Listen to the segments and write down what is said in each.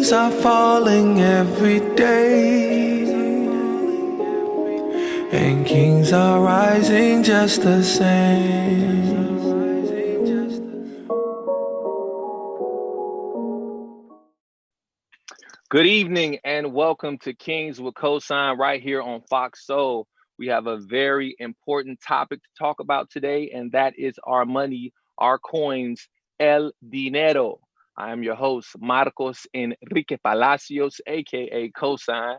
Leaves are falling every day, and kings are rising just the same. Good evening and welcome to Kingz with Kosine right here on Fox Soul. We have a very important topic to talk about today, and that is our money, our coins, el dinero. I am your host, Marcos Enrique Palacios, aka Kosine.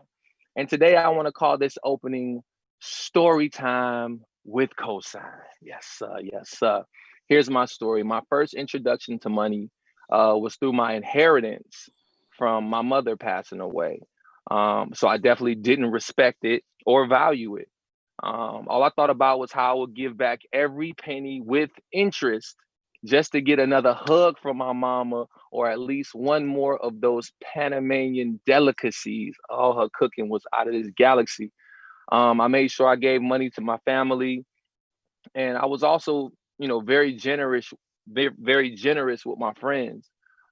And today I want to call this opening Story Time with Kosine. Yes, sir. Yes, sir. Here's my story. My first introduction to money was through my inheritance from my mother passing away. So I definitely didn't respect it or value it. All I thought about was how I would give back every penny with interest just to get another hug from my mama or at least one more of those Panamanian delicacies. Oh, her cooking was out of this galaxy. I made sure I gave money to my family, and I was also, very generous, very generous with my friends.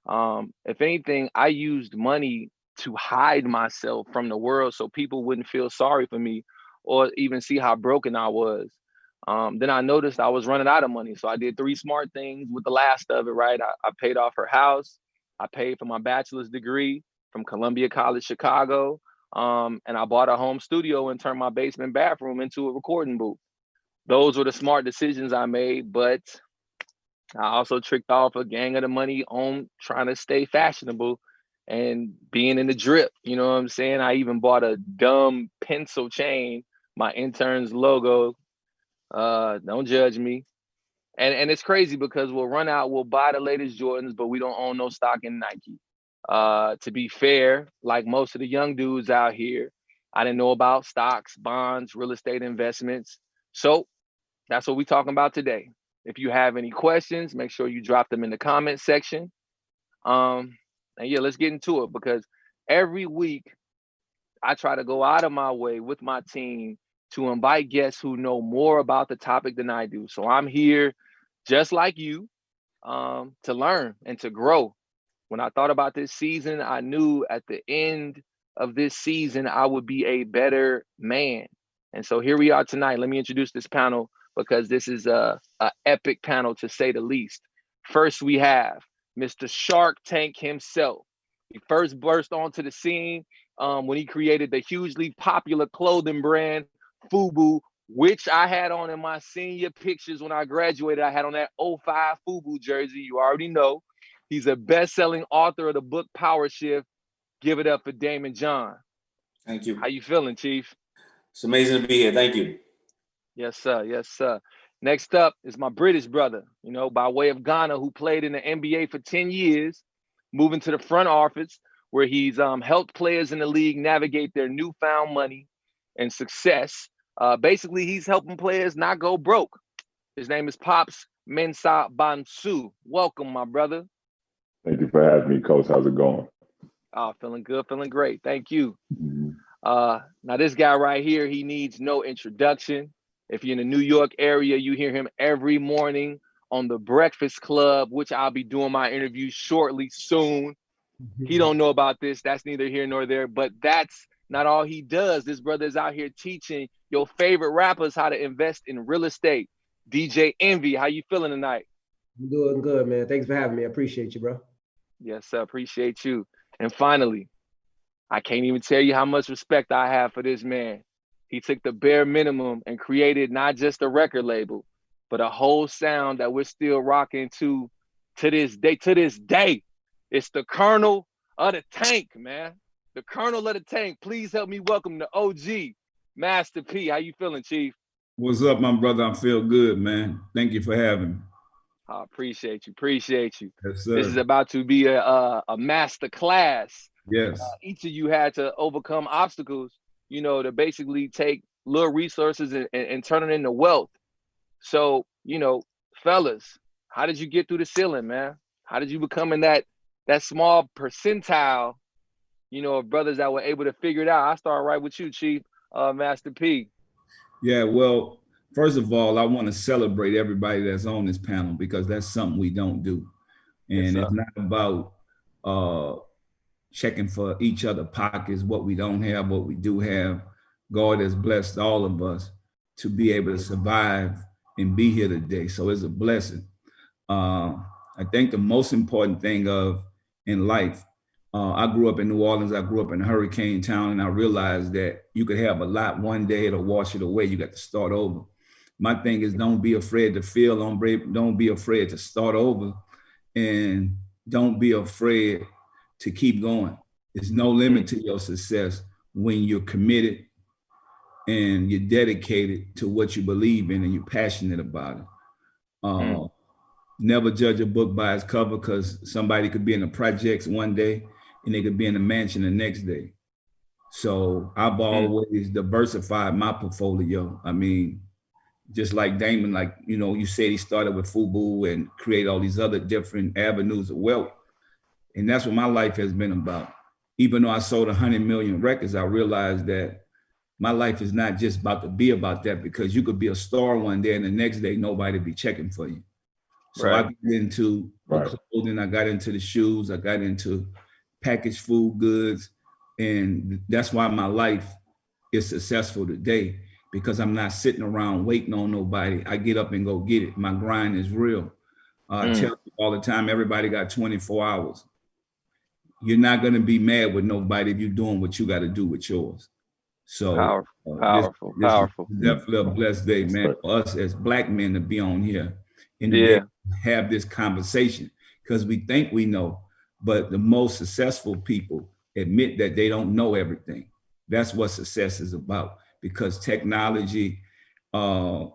If anything, I used money to hide myself from the world so people wouldn't feel sorry for me or even see how broken I was. Then I noticed I was running out of money. So I did three smart things with the last of it, right? I paid off her house. I paid for my bachelor's degree from Columbia College, Chicago. And I bought a home studio and turned my basement bathroom into a recording booth. Those were the smart decisions I made, but I also tricked off a gang of the money on trying to stay fashionable and being in the drip. You know what I'm saying? I even bought a dumb pencil chain, my intern's logo. Don't judge me. And it's crazy because we'll run out, we'll buy the latest Jordans, but we don't own no stock in Nike. To be fair, like most of the young dudes out here, I didn't know about stocks, bonds, real estate investments. So that's what we're talking about today. If you have any questions, make sure you drop them in the comment section. And yeah, let's get into it because every week I try to go out of my way with my team to invite guests who know more about the topic than I do. So I'm here just like you to learn and to grow. When I thought about this season, I knew at the end of this season, I would be a better man. And so here we are tonight. Let me introduce this panel because this is a epic panel to say the least. First, we have Mr. Shark Tank himself. He first burst onto the scene when he created the hugely popular clothing brand FUBU, which I had on in my senior pictures when I graduated. I had on that '05 FUBU jersey. You already know. He's a best-selling author of the book Power Shift. Give it up for Damon John. Thank you. How you feeling, Chief? It's amazing to be here. Thank you. Yes, sir. Yes, sir. Next up is my British brother, by way of Ghana, who played in the NBA for 10 years, moving to the front office, where he's helped players in the league navigate their newfound money and success. Basically, he's helping players not go broke. His name is Pops Mensah Bansu. Welcome, my brother. Thank you for having me, Coach. How's it going? Oh, feeling good, feeling great. Thank you. Mm-hmm. Now, this guy right here, he needs no introduction. If you're in the New York area, you hear him every morning on the Breakfast Club, which I'll be doing my interview shortly, soon. He don't know about this. That's neither here nor there, but that's not all he does. This brother is out here teaching your favorite rappers how to invest in real estate. DJ Envy, how you feeling tonight? I'm doing good, man. Thanks for having me. I appreciate you, bro. Yes, sir. Appreciate you. And finally, I can't even tell you how much respect I have for this man. He took the bare minimum and created not just a record label, but a whole sound that we're still rocking to this day. To this day, it's the Colonel of the Tank, man. The Colonel of the Tank. Please help me welcome the OG, Master P. How you feeling, Chief? What's up, my brother? I feel good, man. Thank you for having me. I appreciate you. Appreciate you. Yes, sir. This is about to be a master class. Yes. Each of you had to overcome obstacles, to basically take little resources and turn it into wealth. So, fellas, how did you get through the ceiling, man? How did you become in that small percentile, of brothers that were able to figure it out? I start right with you, Chief, Master P. Yeah, well, first of all, I want to celebrate everybody that's on this panel because that's something we don't do. And Yes, it's not about checking for each other pockets, what we don't have, what we do have. God has blessed all of us to be able to survive and be here today. So it's a blessing. I think the most important thing in life, I grew up in New Orleans, I grew up in a hurricane town, and I realized that you could have a lot one day, it'll wash it away. You got to start over. My thing is, don't be afraid to feel, don't be afraid to start over, and don't be afraid to keep going. There's no limit to your success when you're committed and you're dedicated to what you believe in and you're passionate about it. Never judge a book by its cover, because somebody could be in the projects one day and they could be in the mansion the next day. So I've always diversified my portfolio. I mean, just like Damon, like, you know, you said he started with FUBU and create all these other different avenues of wealth. And that's what my life has been about. Even though I sold 100 million records, I realized that my life is not just about to be about that, because you could be a star one day and the next day nobody be checking for you. So I got into the clothing, I got into the shoes, I got into packaged food goods. And that's why my life is successful today, because I'm not sitting around waiting on nobody. I get up and go get it. My grind is real. I tell people all the time, everybody got 24 hours. You're not going to be mad with nobody if you're doing what you got to do with yours. So powerful. This is definitely a blessed day, man, for us as Black men to be on here and to have this conversation, because we think we know, but the most successful people admit that they don't know everything. That's what success is about, because technology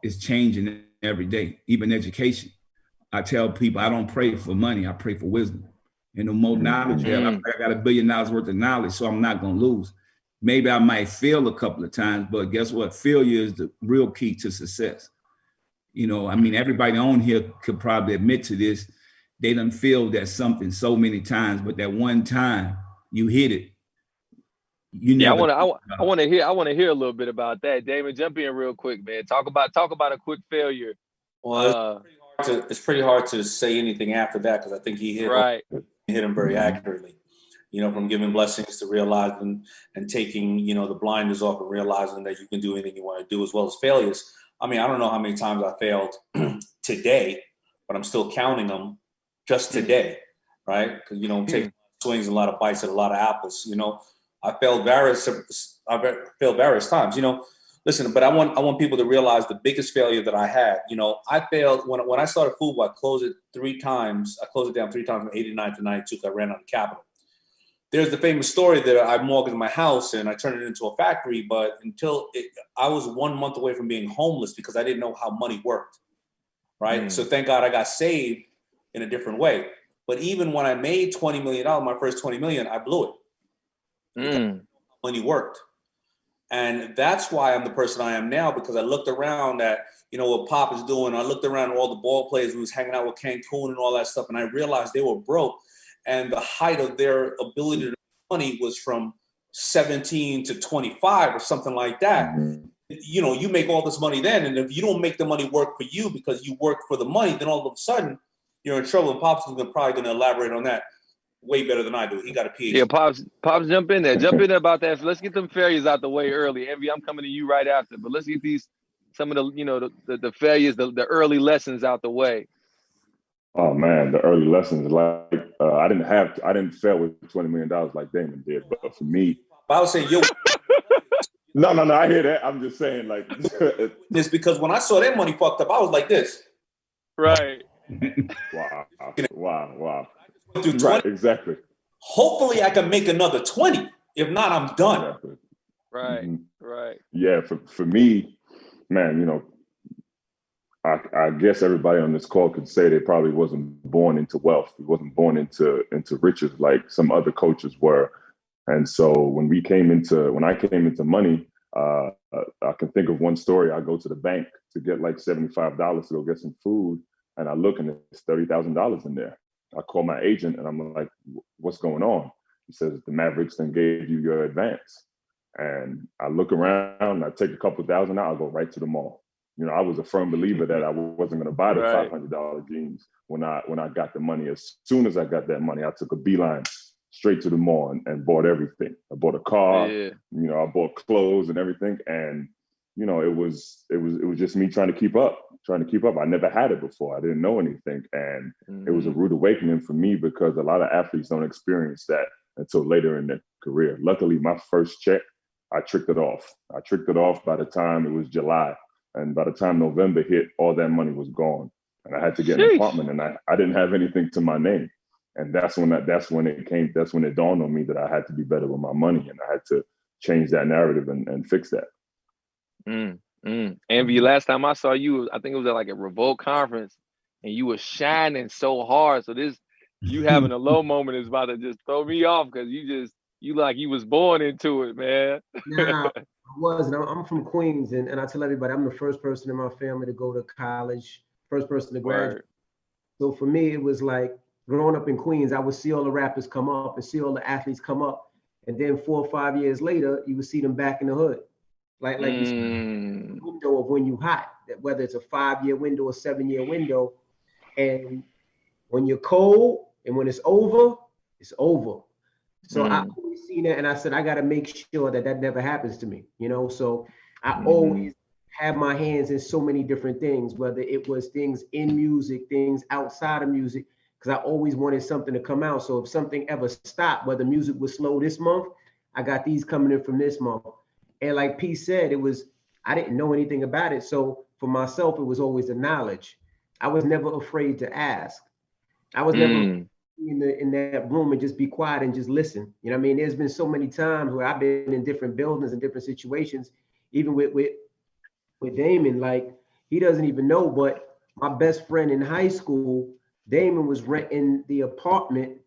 is changing every day, even education. I tell people I don't pray for money, I pray for wisdom. And the more knowledge, I got $1 billion worth of knowledge, so I'm not gonna lose. Maybe I might fail a couple of times, but guess what? Failure is the real key to success. You know, I mean, everybody on here could probably admit to this. They done failed at something so many times, but that one time you hit it, you never. I want to hear a little bit about that. Damon, jump in real quick, man. Talk about a quick failure. Well, it's pretty hard to say anything after that, because I think he hit him very accurately. You know, from giving blessings to realizing and taking, you know, the blinders off and realizing that you can do anything you want to do, as well as failures. I mean, I don't know how many times I failed today, but I'm still counting them just today, right? Because, you know, taking swings and a lot of bites at a lot of apples. You know, I failed various times. You know, listen, but I want people to realize the biggest failure that I had. You know, I failed when I started FUBU. I closed it 3 times. I closed it down 3 times from 89 to 92. I ran out of capital. There's the famous story that I mortgaged my house and I turned it into a factory, but I was 1 month away from being homeless because I didn't know how money worked, right? So thank God I got saved in a different way. But even when I made $20 million, my first $20 million, I blew it. Money worked. And that's why I'm the person I am now, because I looked around at, you know, what Pop is doing. I looked around at all the ball players who was hanging out with Cancun and all that stuff, and I realized they were broke. And the height of their ability to make money was from 17 to 25 or something like that. You know, you make all this money then, and if you don't make the money work for you because you work for the money, then all of a sudden you're in trouble. And Pops is probably going to elaborate on that way better than I do. He got a PhD. Yeah, Pops, jump in there. Jump in there about that. So let's get them failures out the way early. Envy, I'm coming to you right after, but let's get some of the, you know, the failures, the early lessons out the way. Oh man, the early lessons, like I didn't fail with $20 million like Damon did, but for me, I was saying, no, I hear that. I'm just saying, like, it's because when I saw that money fucked up, I was like this. Right. Wow. Through 20. Right, exactly. Hopefully, I can make another 20. If not, I'm done. Exactly. Right. Right. Yeah, for me, man, you know, I guess everybody on this call could say they probably wasn't born into wealth. He wasn't born into riches like some other coaches were. And so when I came into money, I can think of one story. I go to the bank to get like $75 to go get some food, and I look and it's $30,000 in there. I call my agent and I'm like, "What's going on?" He says, "The Mavericks then gave you your advance." And I look around, I take a couple $1,000 out, I go right to the mall. You know, I was a firm believer that I wasn't going to buy the $500 jeans when I got the money. As soon as I got that money, I took a beeline straight to the mall and bought everything. I bought a car, Yeah. you know, I bought clothes and everything. And, you know, it was just me trying to keep up. I never had it before. I didn't know anything. And it was a rude awakening for me because a lot of athletes don't experience that until later in their career. Luckily, my first check, I tricked it off. By the time it was July. And by the time November hit, all that money was gone. And I had to get an apartment, and I didn't have anything to my name. And that's when it dawned on me that I had to be better with my money, and I had to change that narrative and fix that. Envy, last time I saw you, I think it was at like a Revolt conference, and you were shining so hard. So you having a low moment is about to just throw me off because you like you was born into it, man. Nah, I wasn't. I'm from Queens, and I tell everybody I'm the first person in my family to go to college, first person to graduate. Word. So for me, it was like growing up in Queens, I would see all the rappers come up and see all the athletes come up. And then 4 or 5 years later, you would see them back in the hood. Like this window of when you hot, that whether it's a 5-year window or 7-year window. And when you're cold and when it's over, it's over. So I always seen that, and I said, I got to make sure that never happens to me, you know? So I always have my hands in so many different things, whether it was things in music, things outside of music, because I always wanted something to come out. So if something ever stopped, whether music was slow this month, I got these coming in from this month. And like P said, I didn't know anything about it. So for myself, it was always the knowledge. I was never afraid to ask. I was never in that room and just be quiet and just listen. You know what I mean? There's been so many times where I've been in different buildings and different situations, even with Damon, like he doesn't even know, but my best friend in high school, Damon was renting the apartment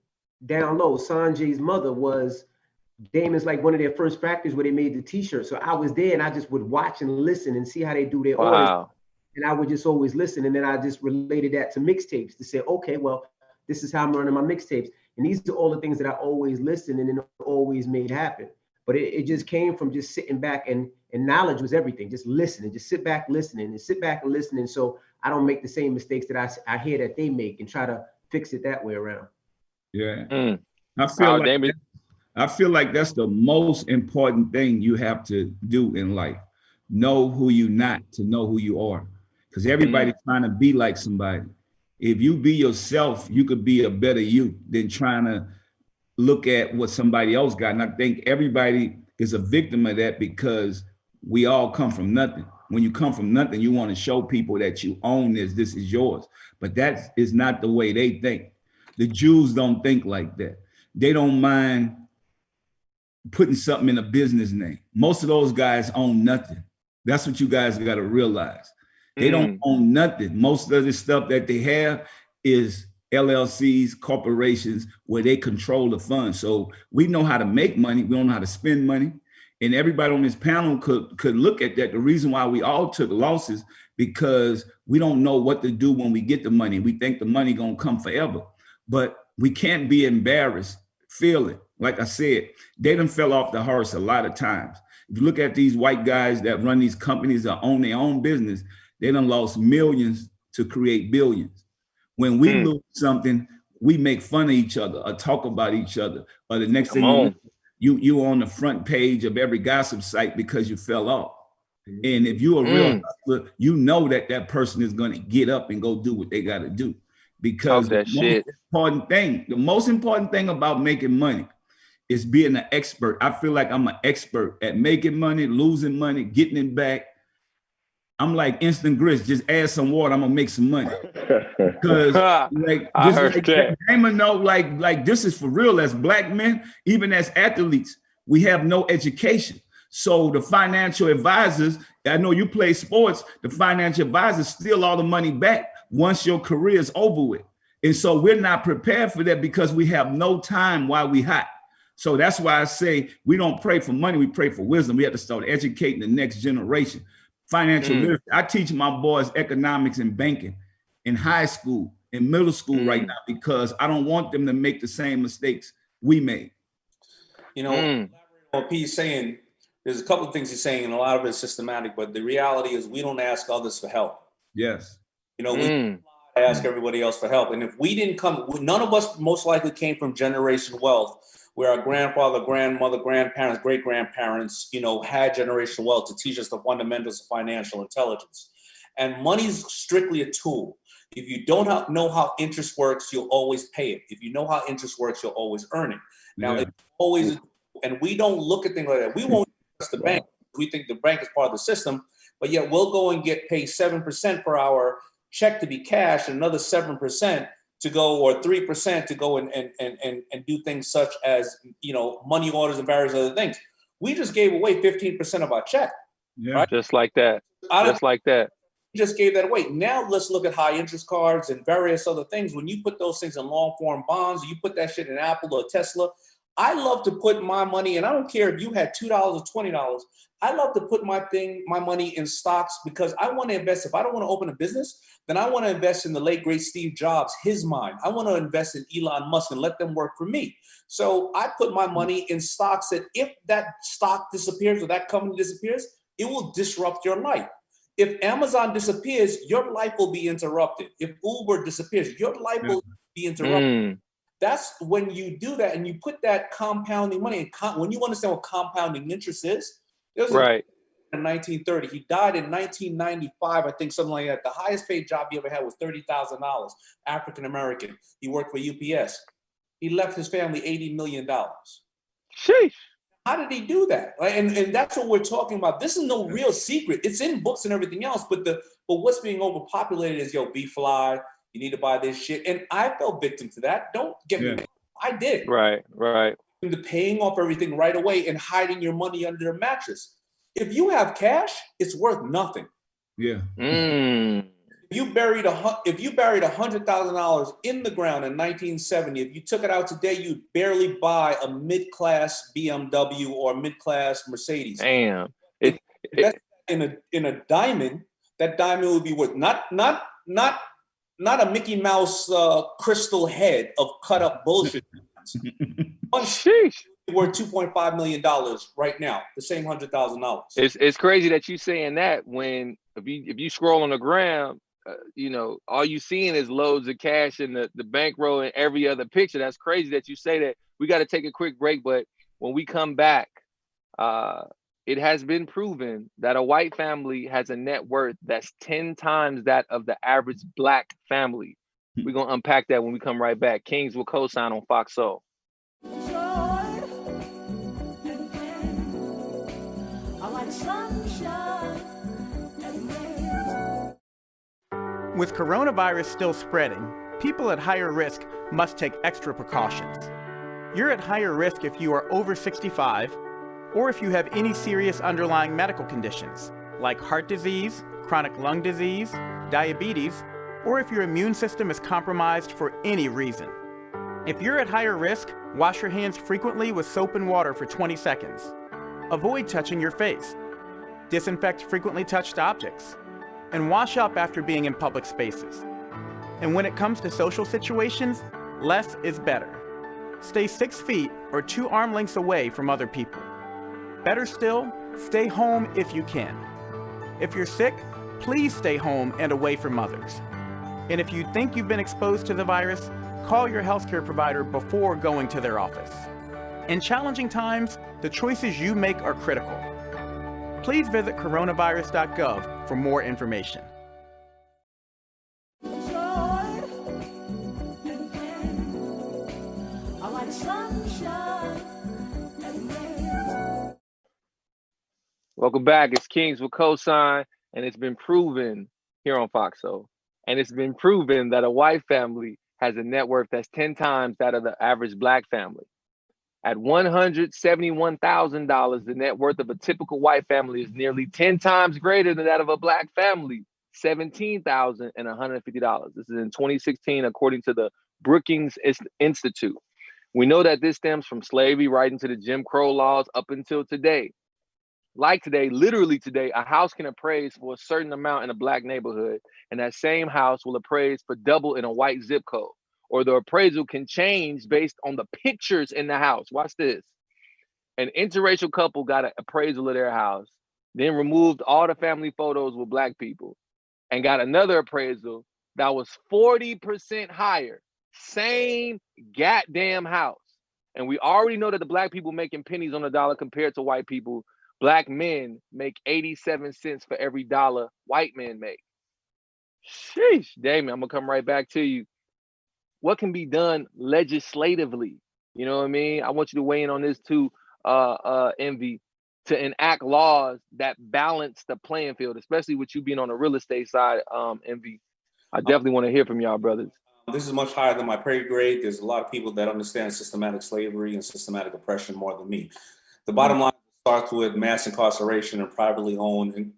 down low. Sanjay's mother was Damon's like one of their first factories where they made the t-shirts. So I was there and I just would watch and listen and see how they do their orders. And I would just always listen. And then I just related that to mixtapes to say, okay, well, this is how I'm running my mixtapes. And these are all the things that I always listened and then always made happen. But it just came from just sitting back and knowledge was everything. Just listening, just sit back listening and sit back and listening. So I don't make the same mistakes that I hear that they make and try to fix it that way around. Yeah. I feel like that's the most important thing you have to do in life. Know who you're not to know who you are. Because everybody's trying to be like somebody. If you be yourself, you could be a better you than trying to look at what somebody else got. And I think everybody is a victim of that because we all come from nothing. When you come from nothing, you want to show people that you own this is yours. But that is not the way they think. The Jews don't think like that. They don't mind putting something in a business name. Most of those guys own nothing. That's what you guys got to realize. They don't own nothing. Most of the stuff that they have is LLCs, corporations, where they control the funds. So we know how to make money. We don't know how to spend money. And everybody on this panel could look at that. The reason why we all took losses because we don't know what to do when we get the money. We think the money gonna come forever, but we can't be embarrassed. Feel it. Like I said, they done fell off the horse a lot of times. If you look at these white guys that run these companies that own their own business, they done lost millions to create billions. When we lose something, we make fun of each other or talk about each other. Or the next thing you on the front page of every gossip site because you fell off. And if you're a real hustler, you know that person is going to get up and go do what they got to do. Because the most important thing about making money is being an expert. I feel like I'm an expert at making money, losing money, getting it back. I'm like instant grits. Just add some water. I'm gonna make some money. Because Damon know, like this is for real. As black men, even as athletes, we have no education. So the financial advisors, I know you play sports. The financial advisors steal all the money back once your career is over with. And so we're not prepared for that because we have no time while we hot. So that's why I say we don't pray for money. We pray for wisdom. We have to start educating the next generation. Financial literacy. I teach my boys economics and banking in high school, in middle school right now, because I don't want them to make the same mistakes we made. You know, what P's saying, there's a couple of things he's saying, and a lot of it's systematic, but the reality is we don't ask others for help. Yes. You know, we ask everybody else for help. And if we didn't come, none of us most likely came from generation wealth where our grandfather, grandmother, grandparents, great-grandparents, had generational wealth to teach us the fundamentals of financial intelligence. And money's strictly a tool. If you don't know how interest works, you'll always pay it. If you know how interest works, you'll always earn it. Now, it's always, and we don't look at things like that. We won't trust the bank. We think the bank is part of the system, but yet we'll go and get paid 7% for our check to be cash, and another 7% to go, or 3% to go and do things such as, money orders and various other things. We just gave away 15% of our check. Yeah. Right? Just like that. Just like that. We just gave that away. Now let's look at high interest cards and various other things. When you put those things in long form bonds, you put that shit in Apple or Tesla. I love to put my money, and I don't care if you had $2 or $20. I love to put my money in stocks, because I want to invest. If I don't want to open a business, then I want to invest in the late great Steve Jobs, his mind. I want to invest in Elon Musk and let them work for me. So I put my money in stocks that if that stock disappears or that company disappears, it will disrupt your life. If Amazon disappears, your life will be interrupted. If Uber disappears, your life will be interrupted. That's when you do that and you put that compounding money. When you understand what compounding interest is, there was right. In 1930, he died in 1995, I think, something like that. The highest paid job he ever had was $30,000, African American. He worked for UPS. He left his family $80 million. Sheesh. How did he do that? Right? And that's what we're talking about. This is no real secret. It's in books and everything else, but what's being overpopulated is, be fly. You need to buy this shit. And I fell victim to that. Don't get me wrong. I did. Right. The paying off everything right away and hiding your money under a mattress. If you have cash, it's worth nothing. Yeah. If you buried $100,000 in the ground in 1970, if you took it out today, you'd barely buy a mid-class BMW or mid-class Mercedes. Damn. That's in a diamond. That diamond would be worth not a Mickey Mouse crystal head of cut up bullshit. Sheesh. Worth $2.5 million right now, the same $100,000. It's crazy that you saying that when if you scroll on the gram, all you seeing is loads of cash in the bankroll and every other picture. That's crazy that you say that. We got to take a quick break, but when we come back, it has been proven that a white family has a net worth that's 10 times that of the average Black family. We're gonna unpack that when we come right back. Kingz with Kosine on Fox Soul. With coronavirus still spreading, people at higher risk must take extra precautions. You're at higher risk if you are over 65, or if you have any serious underlying medical conditions, like heart disease, chronic lung disease, diabetes, or if your immune system is compromised for any reason. If you're at higher risk, wash your hands frequently with soap and water for 20 seconds. Avoid touching your face. Disinfect frequently touched objects. And wash up after being in public spaces. And when it comes to social situations, less is better. Stay 6 feet or 2 arm lengths away from other people. Better still, stay home if you can. If you're sick, please stay home and away from others. And if you think you've been exposed to the virus, call your healthcare provider before going to their office. In challenging times, the choices you make are critical. Please visit coronavirus.gov for more information. Welcome back. It's Kingz with Kosine, and it's been proven here on Fox Soul. And it's been proven that a white family has a net worth that's 10 times that of the average Black family. At $171,000, the net worth of a typical white family is nearly 10 times greater than that of a Black family, $17,150. This is in 2016, according to the Brookings Institute. We know that this stems from slavery right into the Jim Crow laws up until today. Like today, literally today, a house can appraise for a certain amount in a Black neighborhood, and that same house will appraise for double in a white zip code. Or the appraisal can change based on the pictures in the house. Watch this. An interracial couple got an appraisal of their house, then removed all the family photos with Black people, and got another appraisal that was 40% higher. Same goddamn house. And we already know that the black people making pennies on the dollar compared to white people. Black men make 87 cents for every dollar white men make. Sheesh, Damien, I'm gonna come right back to you. What can be done legislatively? You know what I mean? I want you to weigh in on this too, Envy, to enact laws that balance the playing field, especially with you being on the real estate side, Envy. I definitely want to hear from y'all, brothers. This is much higher than my pay grade. There's a lot of people that understand systematic slavery and systematic oppression more than me. The bottom line starts with mass incarceration and privately owned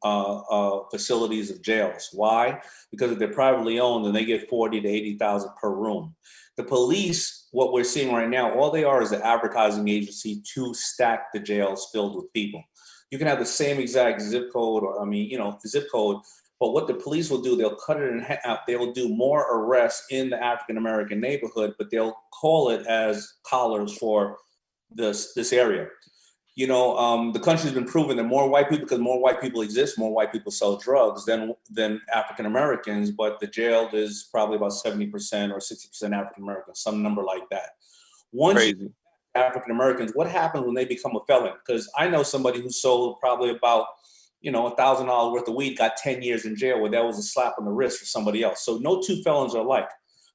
facilities of jails. Why? Because if they're privately owned, then they get 40 to 80,000 per room. The police, what we're seeing right now, all they are is an advertising agency to stack the jails filled with people. You can have the same exact zip code, or zip code, but what the police will do, they'll cut it in half. They will do more arrests in the African-American neighborhood, but they'll call it as collars for this area. The country's been proven that more white people, because more white people exist, more white people sell drugs than African-Americans, but the jail is probably about 70% or 60% African-Americans, some number like that. Once African-Americans, what happens when they become a felon? Because I know somebody who sold probably about $1,000 worth of weed, got 10 years in jail, where that was a slap on the wrist for somebody else. So no two felons are alike.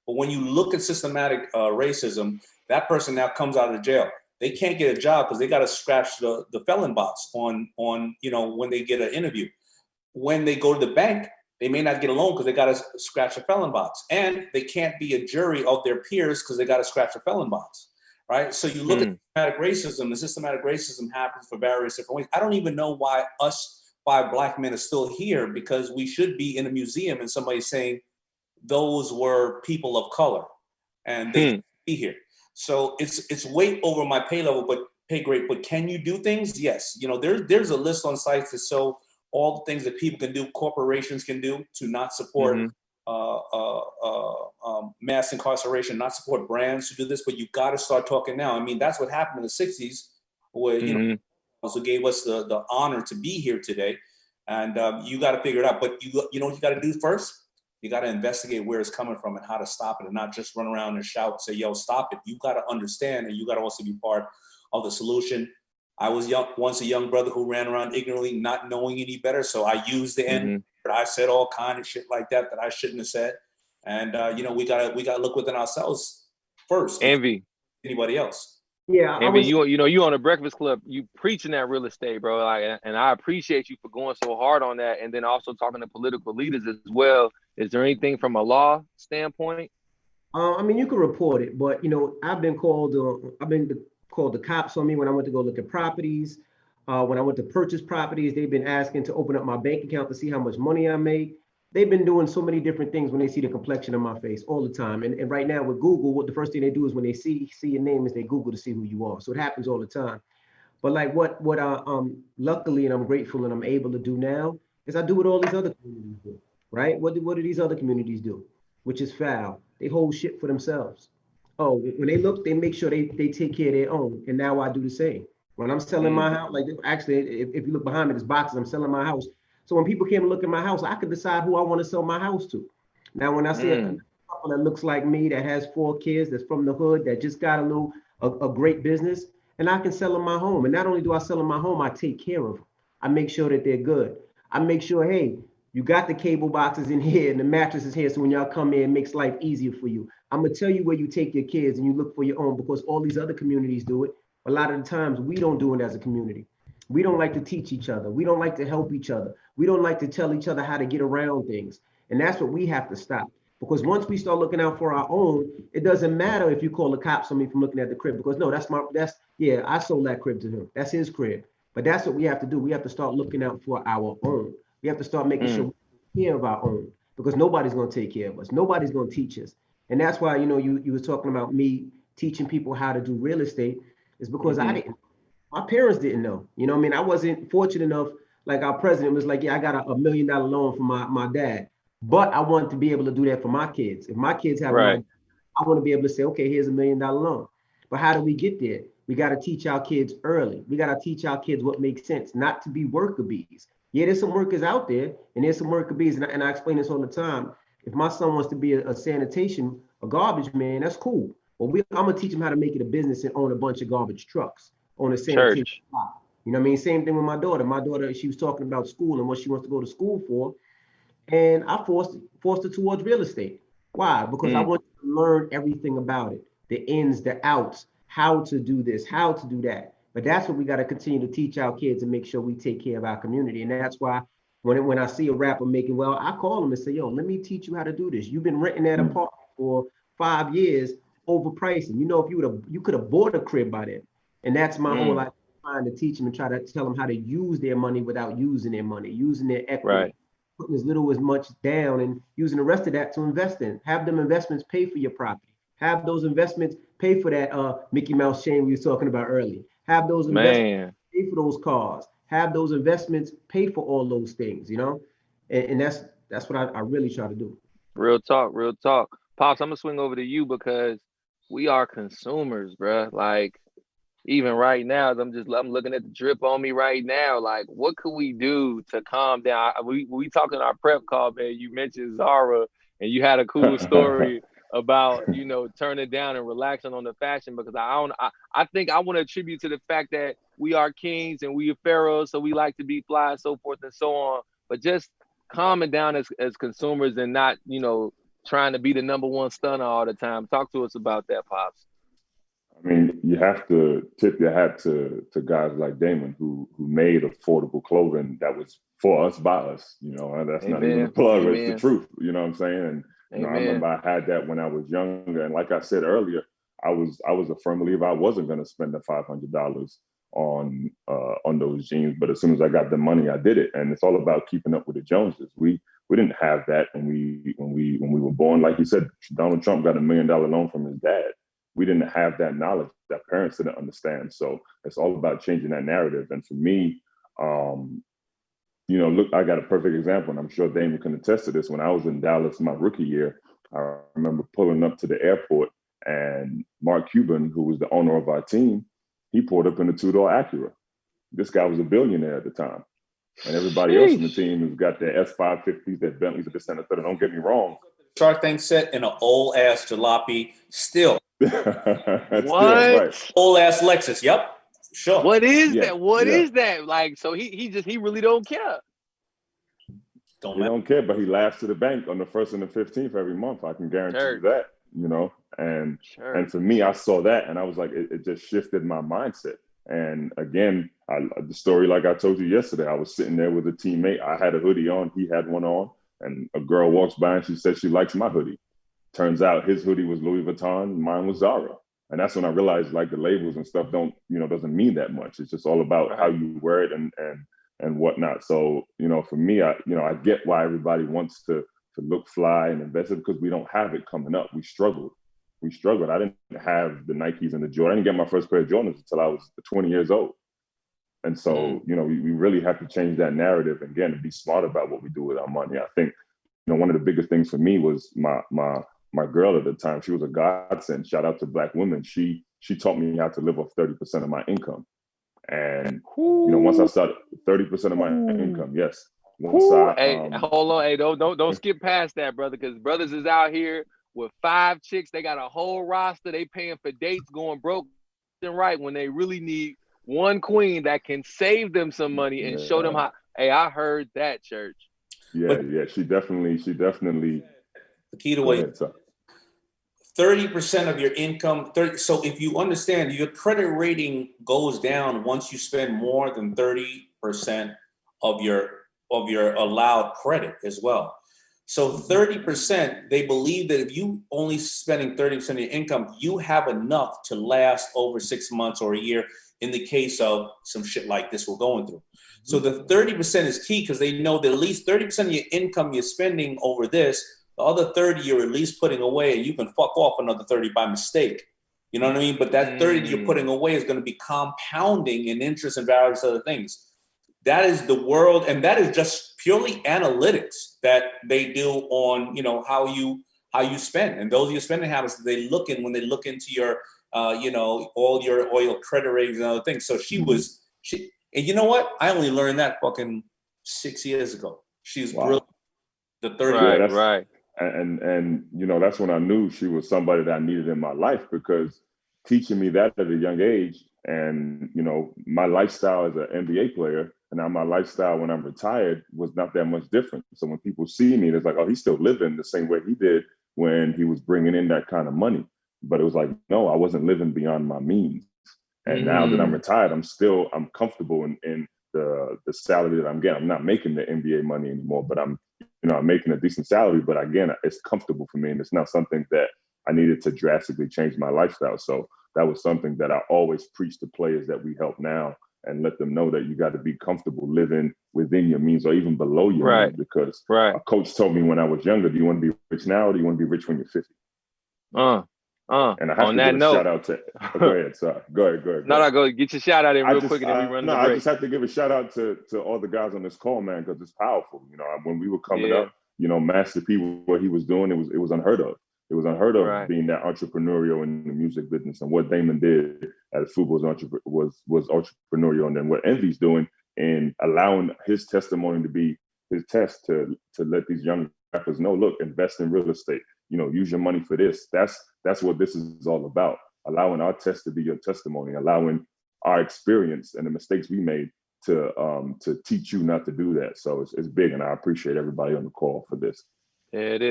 But when you look at systematic racism, that person now comes out of jail. They can't get a job because they got to scratch the felon box on when they get an interview. When they go to the bank, they may not get a loan because they got to scratch a felon box. And they can't be a jury of their peers because they got to scratch a felon box, right? So you look at systematic racism, and systematic racism happens for various different ways. I don't even know why us 5 black men are still here, because we should be in a museum and somebody saying those were people of color and they should be here. So it's way over my pay grade, but can you do things? Yes. There's a list on sites that show all the things that people can do, corporations can do to not support mass incarceration, not support brands to do this, but you got to start talking now. I mean, that's what happened in the 60s, where, also gave us the honor to be here today. And you got to figure it out. But you know what you got to do first? You got to investigate where it's coming from and how to stop it, and not just run around and shout and say, yo, stop it. You got to understand, and you got to also be part of the solution. I was once a young brother who ran around ignorantly, not knowing any better. So I used the N, but I said all kind of shit like that I shouldn't have said. And we gotta look within ourselves first. Envy. Anybody else? Yeah, Envy, you on the Breakfast Club, you preaching that real estate, bro. And I appreciate you for going so hard on that, and then also talking to political leaders as well. Is there anything from a law standpoint? You can report it, but I've been called the cops on me when I went to go look at properties. When I went to purchase properties, they've been asking to open up my bank account to see how much money I make. They've been doing so many different things when they see the complexion of my face all the time. And right now with Google, what the first thing they do is when they see your name is they Google to see who you are. So it happens all the time. But like what luckily, and I'm grateful and I'm able to do now, is I do what all these other communities do, right? What do these other communities do? Which is foul. They hold shit for themselves. Oh, when they look, they make sure they take care of their own. And now I do the same. When I'm selling my house, like actually, if you look behind me, there's boxes, I'm selling my house. So when people came and look at my house, I could decide who I want to sell my house to. Now, when I see a couple that looks like me, that has 4 kids, that's from the hood, that just got a great business, and I can sell them my home. And not only do I sell them my home, I take care of them. I make sure that they're good. I make sure, hey, you got the cable boxes in here and the mattresses here, so when y'all come in, it makes life easier for you. I'm gonna tell you where you take your kids and you look for your own, because all these other communities do it. A lot of the times we don't do it as a community. We don't like to teach each other. We don't like to help each other. We don't like to tell each other how to get around things. And that's what we have to stop. Because once we start looking out for our own, it doesn't matter if you call the cops on me from looking at the crib, because no, I sold that crib to him. That's his crib. But that's what we have to do. We have to start looking out for our own. We have to start making sure we take care of our own, because nobody's going to take care of us. Nobody's going to teach us. And that's why, you were talking about me teaching people how to do real estate, is because my parents didn't know. I wasn't fortunate enough, like our president was like, yeah, I got $1 million loan from my dad, but I wanted to be able to do that for my kids. If my kids have money, I want to be able to say, okay, here's $1 million loan. But how do we get there? We got to teach our kids early. We got to teach our kids what makes sense, not to be worker bees. Yeah, there's some workers out there, and there's some worker bees, and I explain this all the time. If my son wants to be a garbage man, that's cool. Well, I'm gonna teach them how to make it a business and own a bunch of garbage trucks, own a sanitation shop. You know what I mean? Same thing with my daughter. My daughter, she was talking about school and what she wants to go to school for, and I forced her towards real estate. Why? Because I want to learn everything about it, the ins, the outs, how to do this, how to do that. But that's what we got to continue to teach our kids and make sure we take care of our community. And that's why when I see a rapper making well, I call them and say, yo, let me teach you how to do this. You've been renting that apartment for 5 years, overpricing. You know, if you could have bought a crib by then. And that's my whole life, trying to teach them and try to tell them how to use their money without using their money, using their equity, putting as little as much down and using the rest of that to invest in. Have them investments pay for your property. Have those investments pay for that Mickey Mouse chain we were talking about earlier. Have those investments pay for those cars. Have those investments pay for all those things, you know? And that's what I really try to do. Real talk, real talk. Pops, I'm gonna swing over to you because we are consumers, bruh. Like, even right now, I'm looking at the drip on me right now. Like, what could we do to calm down? We talking our prep call, man. You mentioned Zara, and you had a cool story about, you know, turning down and relaxing on the fashion, because I think I want to attribute to the fact that we are kings and we are pharaohs, so we like to be fly and so forth and so on. But just calming down as consumers and not, you know, trying to be the #1 stunner all the time. Talk to us about that, Pops. I mean, you have to tip your hat to guys like Damon who made affordable clothing that was for us, by us. You know, and that's not even a plug, it's the truth. You know what I'm saying? And you know, I remember I had that when I was younger. And like I said earlier, I was a firm believer I wasn't going to spend the $500 on those jeans. But as soon as I got the money, I did it. And it's all about keeping up with the Joneses. We didn't have that when we were born. Like you said, Donald Trump got $1 million loan from his dad. We didn't have that knowledge that parents didn't understand. So it's all about changing that narrative. And for me, you know, look, I got a perfect example, and I'm sure Damon can attest to this. When I was in Dallas my rookie year, I remember pulling up to the airport, and Mark Cuban, who was the owner of our team, he pulled up in a 2-door Acura. This guy was a billionaire at the time. And everybody else on the team has got their S550s, their Bentleys, this and that. Don't get me wrong. Shark Tank set in an old ass jalopy still. What? Still, right. Old ass Lexus. Yep. Sure. What is that? What is that? Like, so he really don't care. He don't care, but he laughs to the bank on the 1st and the 15th every month. I can guarantee you that, you know. And for me, I saw that and I was like, it just shifted my mindset. And again, the story, like I told you yesterday, I was sitting there with a teammate. I had a hoodie on, he had one on, and a girl walks by and she said she likes my hoodie. Turns out his hoodie was Louis Vuitton, mine was Zara. And that's when I realized, like, the labels and stuff doesn't mean that much. It's just all about how you wear it and whatnot. So, you know, for me, I get why everybody wants to look fly and invest it, because we don't have it coming up. We struggled. I didn't have the Nikes and the Jordan. I didn't get my first pair of Jordans until I was 20 years old. And so, you know, we really have to change that narrative again and be smart about what we do with our money. I think, you know, one of the biggest things for me was my girl at the time. She was a godsend. Shout out to Black women. She taught me how to live off 30% of my income. And, you know, once I started 30% of my income, yes. Hey, hold on. Hey, don't skip past that, brother, because brothers is out here with 5 chicks. They got a whole roster. They paying for dates, going broke and right, when they really need one queen that can save them some money and show them how. Hey, I heard that, church. Yeah, she definitely. The key to what 30% of your income. So if you understand, your credit rating goes down once you spend more than 30% of your allowed credit as well. So 30%, they believe that if you only spending 30% of your income, you have enough to last over 6 months or a year in the case of some shit like this we're going through. So the 30% is key, because they know that at least 30% of your income you're spending over this, the other 30 you're at least putting away, and you can fuck off another 30 by mistake. You know what I mean? But that 30 that you're putting away is going to be compounding in interest and various other things. That is the world, and that is just purely analytics that they do on, you know, how you spend. And those are your spending habits that they look in when they look into your, you know, all your credit ratings and other things. So and you know what? I only learned that fucking 6 years ago. She's brilliant. The 30. Right. And you know, that's when I knew she was somebody that I needed in my life, because teaching me that at a young age, and you know, my lifestyle as an NBA player and now my lifestyle when I'm retired was not that much different. So when people see me, it's like, oh, he's still living the same way he did when he was bringing in that kind of money. But it was like, no, I wasn't living beyond my means. And now that I'm retired, I'm comfortable in the salary that I'm getting. I'm not making the NBA money anymore, but I'm making a decent salary. But again, it's comfortable for me, and it's not something that I needed to drastically change my lifestyle. So that was something that I always preach to players that we help now, and let them know that you got to be comfortable living within your means or even below your means. Because a coach told me when I was younger, do you want to be rich now or do you want to be rich when you're 50? And I have to give a shout out to. Go ahead, sorry. Go ahead. No, go get your shout out in real quick, and then we run the break. I just have to give a shout out to all the guys on this call, man, because it's powerful. You know, when we were coming up, you know, Master P, what he was doing, it was unheard of. It was unheard of being that entrepreneurial in the music business, and what Damon did as football was entrepreneurial, and then what Envy's doing and allowing his testimony to be his test to let these young rappers know, look, invest in real estate. You know, use your money for this. That's what this is all about. Allowing our test to be your testimony, allowing our experience and the mistakes we made to teach you not to do that. So it's big, and I appreciate everybody on the call for this. There it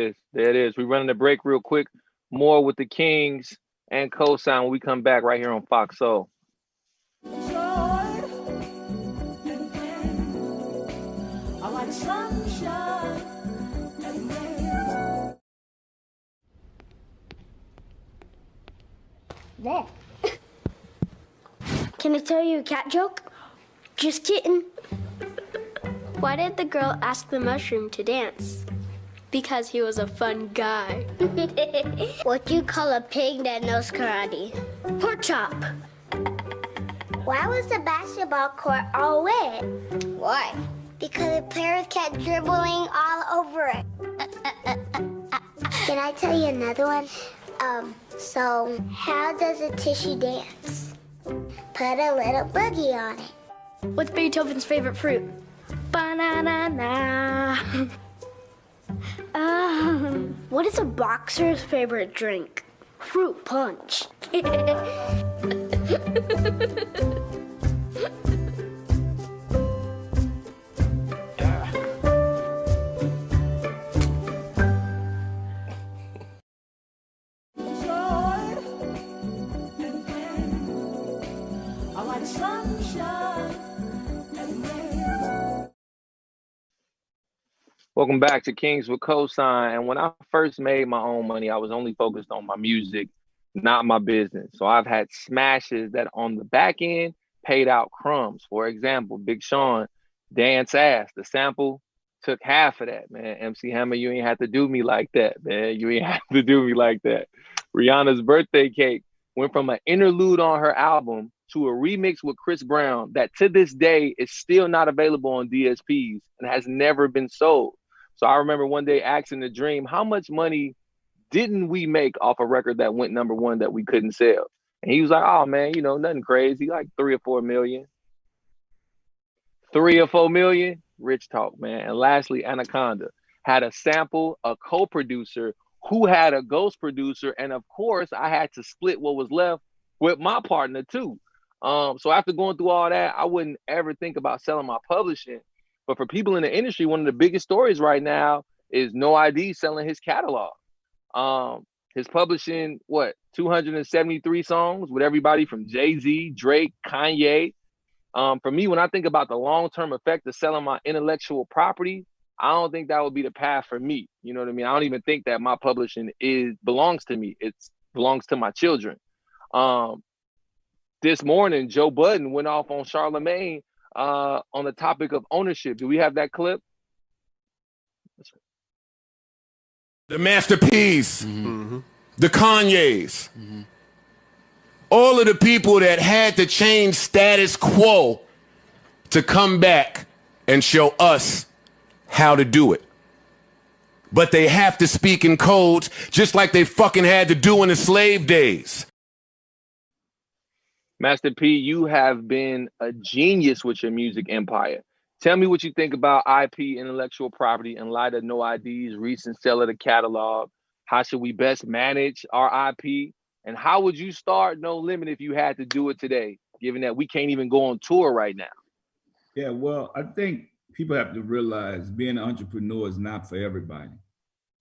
is. We're running the break real quick. More with the Kingz and Kosine when we come back right here on Fox Soul. There. Can I tell you a cat joke? Just kidding. Why did the girl ask the mushroom to dance? Because he was a fun guy. What do you call a pig that knows karate? Pork chop. Why was the basketball court all wet? Why? Because the players kept dribbling all over it. Can I tell you another one? So how does a tissue dance? Put a little boogie on it. What's Beethoven's favorite fruit? Banana. What is a boxer's favorite drink? Fruit punch. Welcome back to Kingz with Kosine. And when I first made my own money, I was only focused on my music, not my business. So I've had smashes that on the back end paid out crumbs. For example, Big Sean, Dance Ass, the sample took half of that, man. MC Hammer, you ain't have to do me like that, man. You ain't have to do me like that. Rihanna's Birthday Cake went from an interlude on her album to a remix with Chris Brown that to this day is still not available on DSPs and has never been sold. So I remember one day asking the Dream, how much money didn't we make off a record that went #1 that we couldn't sell? And he was like, oh man, you know, nothing crazy, like 3 or 4 million. 3 or 4 million? Rich talk, man. And lastly, Anaconda had a sample, a co-producer who had a ghost producer. And of course, I had to split what was left with my partner too. So after going through all that, I wouldn't ever think about selling my publishing. But for people in the industry, one of the biggest stories right now is No ID selling his catalog. His publishing, 273 songs with everybody from Jay-Z, Drake, Kanye. For me, when I think about the long-term effect of selling my intellectual property, I don't think that would be the path for me. You know what I mean? I don't even think that my publishing belongs to me. It belongs to my children. This morning, Joe Budden went off on Charlemagne on the topic of ownership. Do we have that clip? The Master P's, the Kanye's, all of the people that had to change status quo to come back and show us how to do it. But they have to speak in codes just like they fucking had to do in the slave days. Master P, you have been a genius with your music empire. Tell me what you think about IP, intellectual property, in light of no IDs, recent sale of the catalog. How should we best manage our IP? And how would you start No Limit if you had to do it today, given that we can't even go on tour right now? Yeah, well, I think people have to realize being an entrepreneur is not for everybody.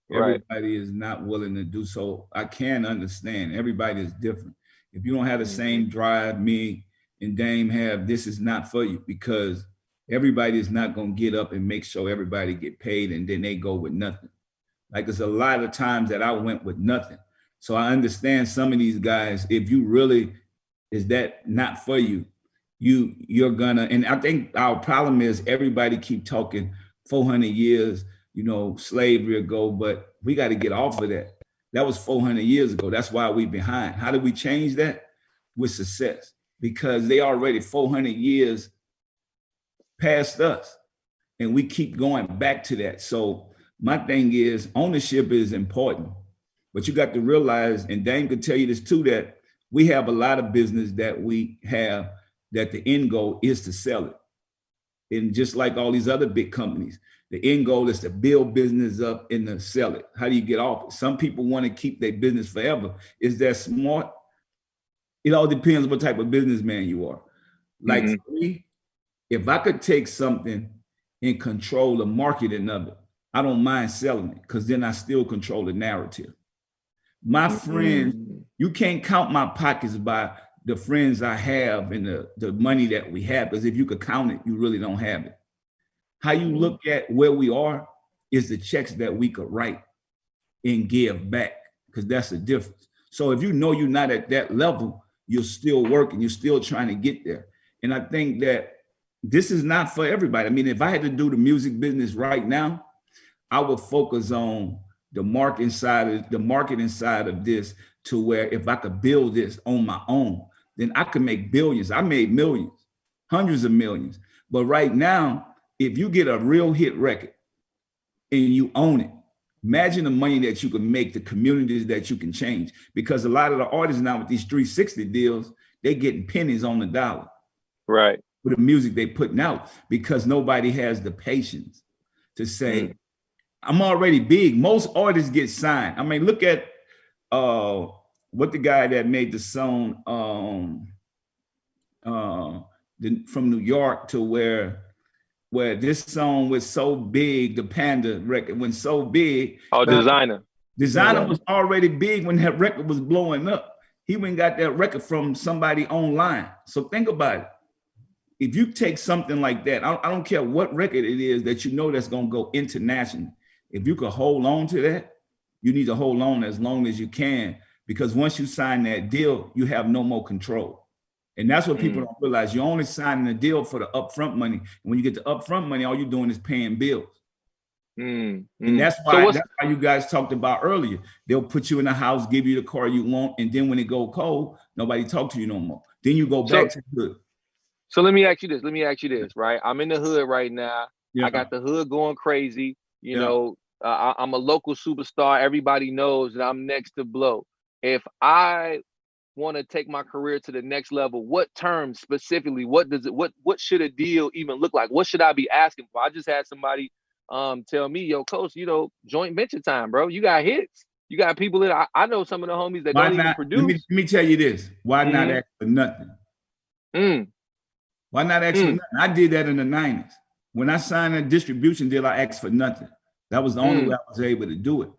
Right. Everybody is not willing to do so. I can understand. Everybody is different. If you don't have the same drive me and Dame have, this is not for you, because everybody is not going to get up and make sure everybody get paid and then they go with nothing. Like, there's a lot of times that I went with nothing. So I understand some of these guys, if you really, is that not for you, you're gonna, and I think our problem is everybody keep talking 400 years, slavery ago, but we got to get off of that. That was 400 years ago. That's why we behind. How do we change that? With success, because they already 400 years past us and we keep going back to that. So my thing is, ownership is important, but you got to realize, and Dame could tell you this too, that we have a lot of business that we have that the end goal is to sell it. And just like all these other big companies, the end goal is to build business up and to sell it. How do you get off it? Some people want to keep their business forever. Is that smart? It all depends what type of businessman you are. Like for me, if I could take something and control the marketing of it, I don't mind selling it, because then I still control the narrative. My friends, you can't count my pockets by the friends I have and the money that we have, because if you could count it, you really don't have it. How you look at where we are is the checks that we could write and give back, because that's the difference. So if you know you're not at that level, you're still working, you're still trying to get there. And I think that this is not for everybody. I mean, if I had to do the music business right now, I would focus on the marketing side of this, to where if I could build this on my own, then I could make billions. I made millions, hundreds of millions. But right now, if you get a real hit record and you own it, imagine the money that you can make, the communities that you can change. Because a lot of the artists now with these 360 deals, they're getting pennies on the dollar. Right. With the music they putting out, because nobody has the patience to say, I'm already big. Most artists get signed. I mean, look at what the guy that made the song from New York, to where this song was so big, the Panda record went so big. Oh, Designer. Designer was already big when that record was blowing up. He went and got that record from somebody online. So think about it. If you take something like that, I don't care what record it is that you know that's going to go international. If you could hold on to that, you need to hold on as long as you can, because once you sign that deal, you have no more control. And that's what people don't realize. You're only signing a deal for the upfront money. And when you get the upfront money, all you're doing is paying bills. And that's why you guys talked about earlier. They'll put you in a house, give you the car you want, and then when it go cold, nobody talk to you no more. Then you go back to the hood. So let me ask you this, right? I'm in the hood right now. Yeah. I got the hood going crazy. You know, I'm a local superstar. Everybody knows that I'm next to blow. If I want to take my career to the next level, what terms specifically, what should a deal even look like? What should I be asking for? I just had somebody tell me, yo, Coach, joint venture time, bro. You got hits. You got people that I know some of the homies that don't even produce. Let me tell you this. Why not ask for nothing? Why not ask for nothing? I did that in the 90s. When I signed a distribution deal, I asked for nothing. That was the only way I was able to do it.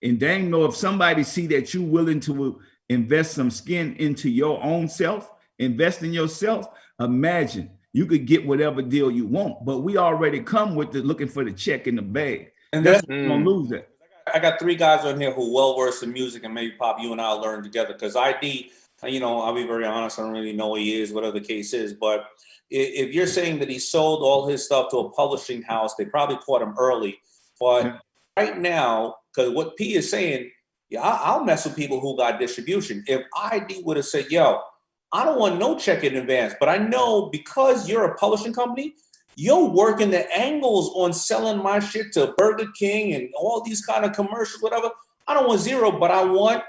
And dang, know if somebody see that you willing to invest some skin into your own self, invest in yourself, imagine you could get whatever deal you want. But we already come with looking for the check in the bag. And that's what you're gonna lose that. I got 3 guys on here who well versed in music, and maybe Pop, you and I'll learn together. Because ID, I'll be very honest, I don't really know who he is, whatever the case is. But if you're saying that he sold all his stuff to a publishing house, they probably caught him early. But right now, because what P is saying, I'll mess with people who got distribution. If ID would have said, yo, I don't want no check in advance, but I know because you're a publishing company, you're working the angles on selling my shit to Burger King and all these kind of commercials, whatever. I don't want zero, but I want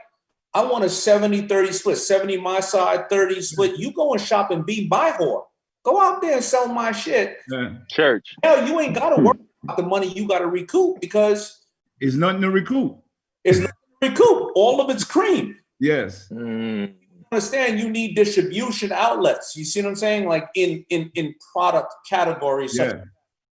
a 70-30 split, 70 my side, 30 split. You go and shop and be my whore. Go out there and sell my shit. Yeah. Church. Hell, you ain't got to worry about the money you got to recoup because it's nothing to recoup. It's nothing to recoup. All of it's cream. Yes. Understand, you need distribution outlets. You see what I'm saying? Like in product categories. Yeah.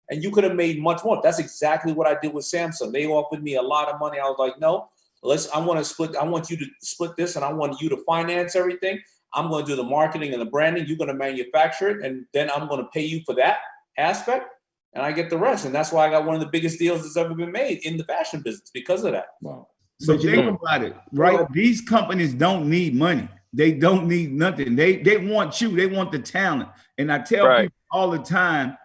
And you could have made much more. That's exactly what I did with Samsung. They offered me a lot of money. I was like, no, I want you to split this, and I want you to finance everything. I'm going to do the marketing and the branding. You're going to manufacture it, and then I'm going to pay you for that aspect, and I get the rest. And that's why I got one of the biggest deals that's ever been made in the fashion business because of that. Wow. So think about it, right? These companies don't need money. They don't need nothing. They want you. They want the talent. And I tell people all the time,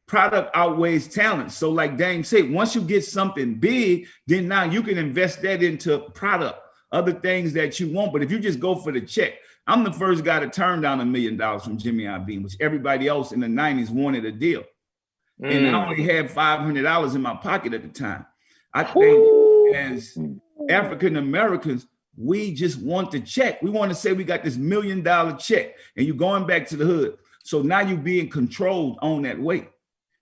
product outweighs talent. So like Dame said, once you get something big, then now you can invest that into product, other things that you want. But if you just go for the check, I'm the first guy to turn down $1 million from Jimmy Iovine, which everybody else in the 90s wanted a deal. And I only had $500 in my pocket at the time. I think as African Americans, we just want the check. We want to say we got this $1 million check and you're going back to the hood. So now you're being controlled on that way.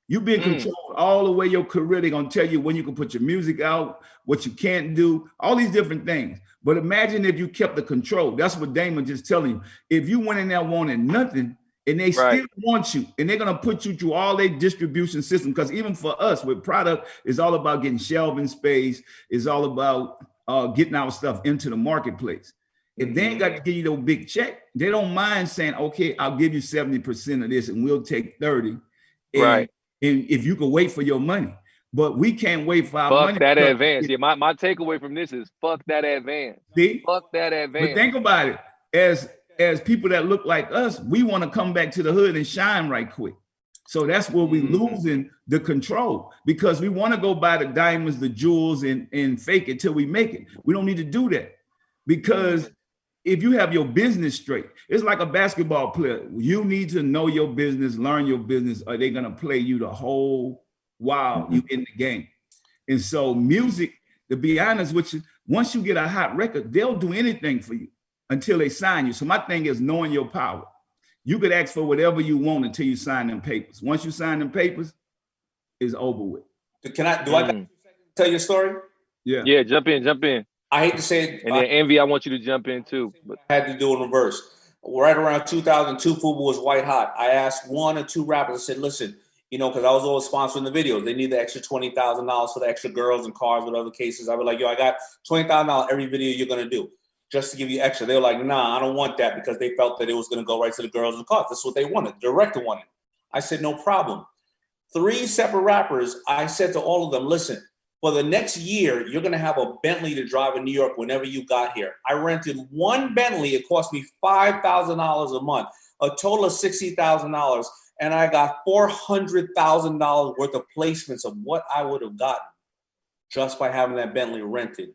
You've been controlled all the way your career. They're going to tell you when you can put your music out, what you can't do, all these different things. But imagine if you kept the control. That's what Damon just telling you. If you went in there wanting nothing and they still want you and they're going to put you through all their distribution system, because even for us with product, it's all about getting shelving space. It's all about getting our stuff into the marketplace. If they ain't got to give you no big check, they don't mind saying, okay, I'll give you 70% of this and we'll take 30. And if you can wait for your money, but we can't wait for our money. Fuck that advance. Yeah, my takeaway from this is fuck that advance. See? Fuck that advance. But think about it. As people that look like us, we want to come back to the hood and shine right quick. So that's where we losing the control, because we want to go buy the diamonds, the jewels, and fake it till we make it. We don't need to do that, because if you have your business straight, it's like a basketball player. You need to know your business, learn your business, or they're going to play you the whole while you in the game. And so music, to be honest with you, once you get a hot record, they'll do anything for you until they sign you. So my thing is knowing your power. You could ask for whatever you want until you sign them papers. Once you sign them papers, it's over with. Do I tell you a story? Yeah. Yeah, jump in. I hate to say it. And then Envy, I want you to jump in too. But I had to do in reverse. Right around 2002, FUBU was white hot. I asked 1 or 2 rappers, I said, listen, because I was always sponsoring the videos. They need the extra $20,000 for the extra girls and cars, whatever cases. I was like, yo, I got $20,000 every video you're going to do just to give you extra. They were like, nah, I don't want that, because they felt that it was going to go right to the girls and cars. That's what they wanted. The director wanted. I said, no problem. 3 separate rappers, I said to all of them, listen, for the next year, you're going to have a Bentley to drive in New York whenever you got here. I rented 1 Bentley. It cost me $5,000 a month, a total of $60,000. And I got $400,000 worth of placements of what I would have gotten just by having that Bentley rented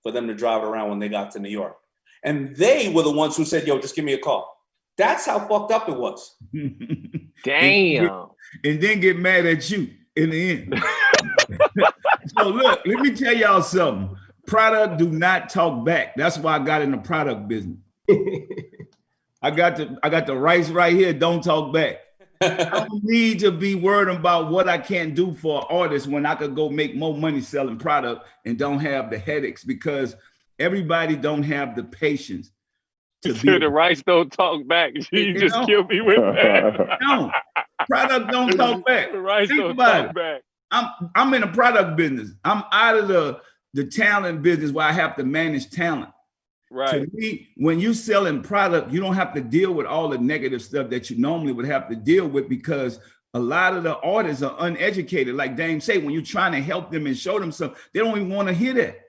for them to drive around when they got to New York. And they were the ones who said, yo, just give me a call. That's how fucked up it was. Damn. And then get mad at you in the end. So look, let me tell y'all something. Product do not talk back. That's why I got in the product business. I got the rights right here. Don't talk back. I don't need to be worried about what I can't do for artists when I could go make more money selling product and don't have the headaches, because everybody don't have the patience to be. The rights don't talk back. You just killed me with that. No, product don't talk back. The rights Think don't about talk back. I'm in a product business. I'm out of the talent business where I have to manage talent. Right. To me, when you selling product, you don't have to deal with all the negative stuff that you normally would have to deal with, because a lot of the artists are uneducated. Like Dame say, when you're trying to help them and show them something, they don't even want to hear that.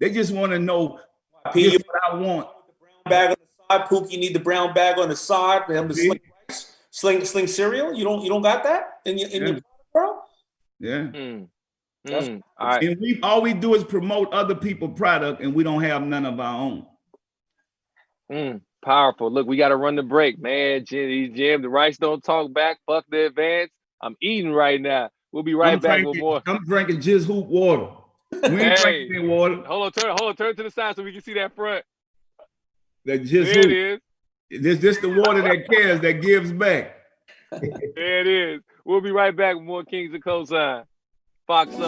They just want to know what I want. Bag on the side, Pookie need the brown bag on the side. Sling cereal. You don't got that in your world? Yeah. All right. And all we do is promote other people's product, and we don't have none of our own. Powerful. Look, we got to run the break, man. Jim, the rights don't talk back. Fuck the advance. I'm eating right now. We'll be right back with more. I'm drinking Jizz Hoop water. We ain't drinking water. Hold on, turn to the side so we can see that front. That Jizz There Hoop. it is. This the water that cares, that gives back. There it is. We'll be right back with more Kingz and Kosine. Fox Soul.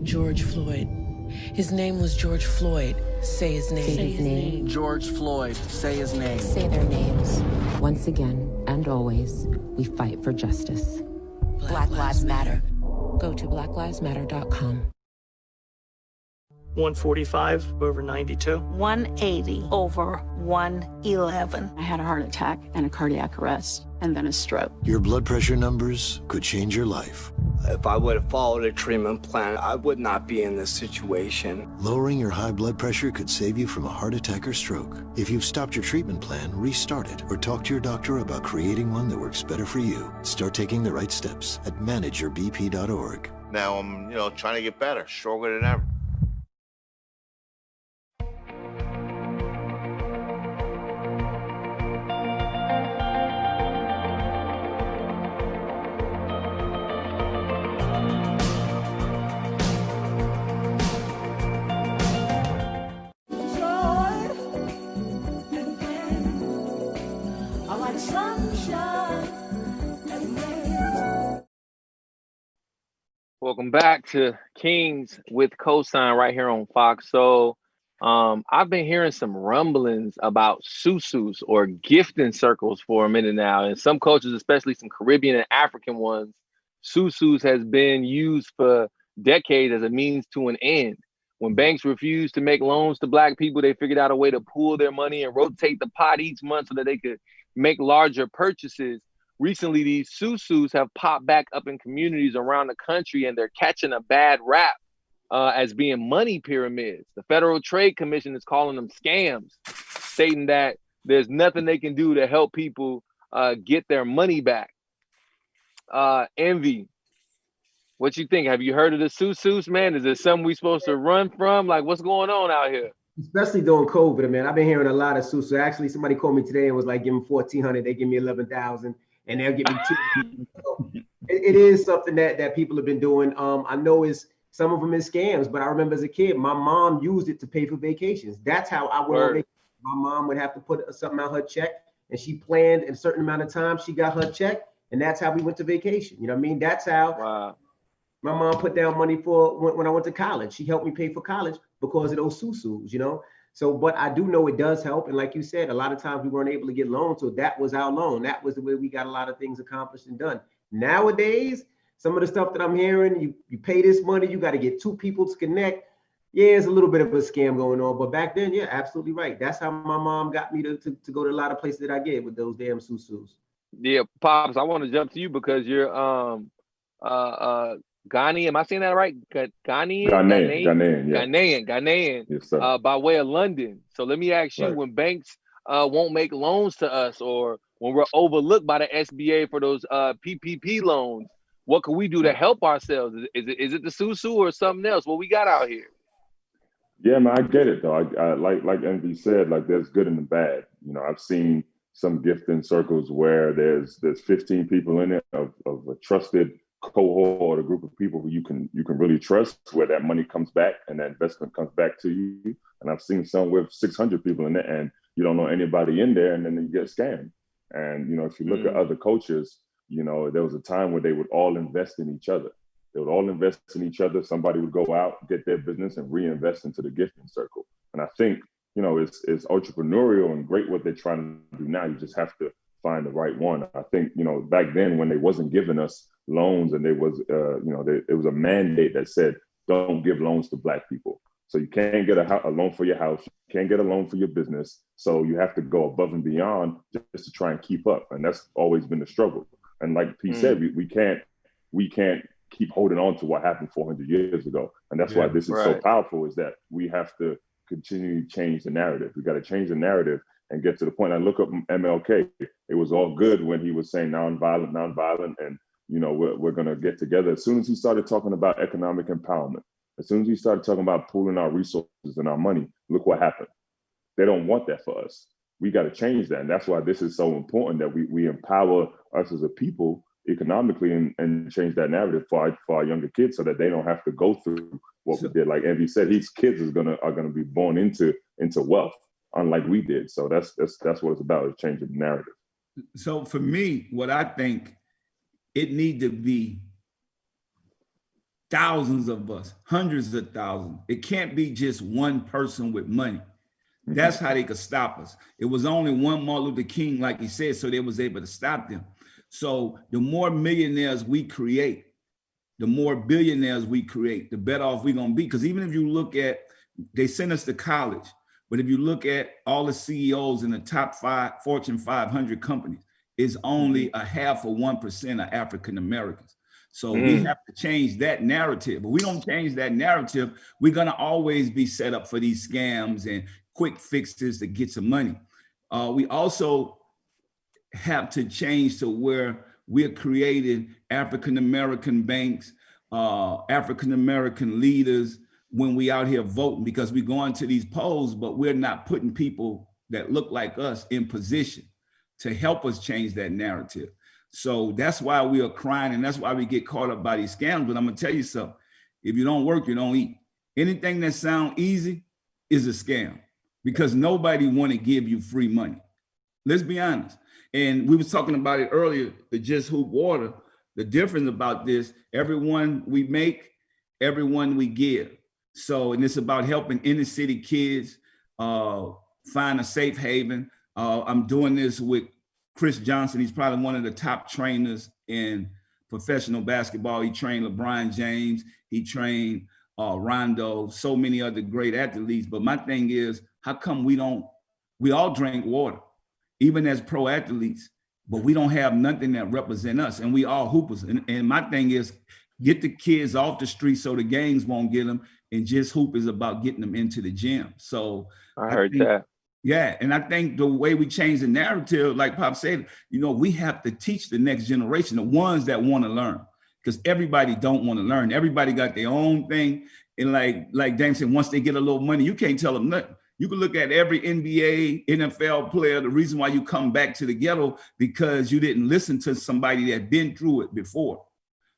George Floyd. His name was George Floyd. Say his name. Say his name. George Floyd. Say his name. Say their names. Once again and always, we fight for justice. Black Lives Matter. Go to blacklivesmatter.com. 145 over 92. 180 over 111. I had a heart attack and a cardiac arrest and then a stroke. Your blood pressure numbers could change your life. If I would have followed a treatment plan, I would not be in this situation. Lowering your high blood pressure could save you from a heart attack or stroke. If you've stopped your treatment plan, restart it or talk to your doctor about creating one that works better for you. Start taking the right steps at manageyourbp.org. Now I'm, trying to get better, stronger than ever. Welcome back to Kingz with Kosine right here on Fox Soul. I've been hearing some rumblings about susus or gifting circles for a minute now. And some cultures, especially some Caribbean and African ones, susus has been used for decades as a means to an end. When banks refused to make loans to Black people, they figured out a way to pool their money and rotate the pot each month so that they could make larger purchases. Recently, these susus have popped back up in communities around the country, and they're catching a bad rap as being money pyramids. The Federal Trade Commission is calling them scams, stating that there's nothing they can do to help people get their money back. Envy, what you think? Have you heard of the susus, man? Is it something we supposed to run from? Like, what's going on out here? Especially during COVID, man. I've been hearing a lot of susus. Actually, somebody called me today and was like, give them $1,400, they give me $11,000. And they'll give me two. So it is something that people have been doing. I know some of them is scams, but I remember as a kid, my mom used it to pay for vacations. That's how I went on vacation. My mom would have to put something out her check, and she planned in a certain amount of time. She got her check, and that's how we went to vacation. You know what I mean? That's how my mom put down money for when I went to college. She helped me pay for college because of those susus, So, but I do know it does help. And like you said, a lot of times we weren't able to get loans. So that was our loan. That was the way we got a lot of things accomplished and done. Nowadays, some of the stuff that I'm hearing, you pay this money, you got to get two people to connect. Yeah, it's a little bit of a scam going on. But back then, yeah, absolutely right. That's how my mom got me to go to a lot of places that I get with those damn susus. Yeah, Pops, I want to jump to you because you're Ghanaian, am I saying that right? Ghanaian. Yes, sir. By way of London. So let me ask you, when banks won't make loans to us, or when we're overlooked by the SBA for those PPP loans, what can we do to help ourselves? Is it the susu or something else? What we got out here? Yeah, man, I get it though. I like Envy said, like there's good and the bad. I've seen some gifting circles where there's 15 people in it of a trusted cohort, a group of people who you can really trust, where that money comes back and that investment comes back to you. And I've seen some with 600 people in it, and you don't know anybody in there, and then you get scammed. And if you look at other cultures, there was a time where they would all invest in each other. They would all invest in each other. Somebody would go out, get their business, and reinvest into the gifting circle. And I think it's entrepreneurial and great what they're trying to do now. You just have to find the right one. I think back then when they wasn't giving us loans, and there was it was a mandate that said don't give loans to Black people. So you can't get a loan for your house, you can't get a loan for your business. So you have to go above and beyond just to try and keep up, and that's always been the struggle. And like Pete said, we can't keep holding on to what happened 400 years ago, and that's why this is so powerful. Is that we have to continue to change the narrative. We got to change the narrative and get to the point. I look up MLK. It was all good when he was saying nonviolent, and we're going to get together. As soon as he started talking about economic empowerment, as soon as he started talking about pooling our resources and our money, look what happened. They don't want that for us. We got to change that. And that's why this is so important, that we empower us as a people economically and change that narrative for our younger kids so that they don't have to go through what we did. Like Andy said, these kids are gonna be born into wealth, unlike we did. So that's what it's about, is changing the narrative. So for me, what I think, it need to be thousands of us, hundreds of thousands. It can't be just one person with money. That's how they could stop us. It was only one Martin Luther King, like he said, so they was able to stop them. So the more millionaires we create, the more billionaires we create, the better off we're gonna be. Because even if you look at, they send us to college, but if you look at all the CEOs in the top 5 Fortune 500 companies, it's only a 0.5% of African Americans. So we have to change that narrative. But we don't change that narrative, we're gonna always be set up for these scams and quick fixes to get some money. We also have to change to where we're creating African-American banks, African-American leaders when we out here voting, because we go into these polls, but we're not putting people that look like us in position to help us change that narrative. So that's why we are crying, and that's why we get caught up by these scams. But I'm gonna tell you something, if you don't work, you don't eat. Anything that sounds easy is a scam, because nobody wanna give you free money. Let's be honest. And we was talking about it earlier, the Just Hoop Water. The difference about this, everyone we make, everyone we give. So, and it's about helping inner city kids find a safe haven. I'm doing this with Chris Johnson. He's probably one of the top trainers in professional basketball. He trained LeBron James. He trained Rondo, so many other great athletes. But my thing is, how come we all drink water, even as pro athletes, but we don't have nothing that represent us, and we all hoopers. And my thing is, get the kids off the street so the gangs won't get them, and Just Hoop is about getting them into the gym. So I heard that. Yeah, and I think the way we change the narrative, like Pop said, we have to teach the next generation, the ones that want to learn, because everybody don't want to learn. Everybody got their own thing. And like Dame said, once they get a little money, you can't tell them nothing. You can look at every NBA, NFL player, the reason why you come back to the ghetto, because you didn't listen to somebody that been through it before.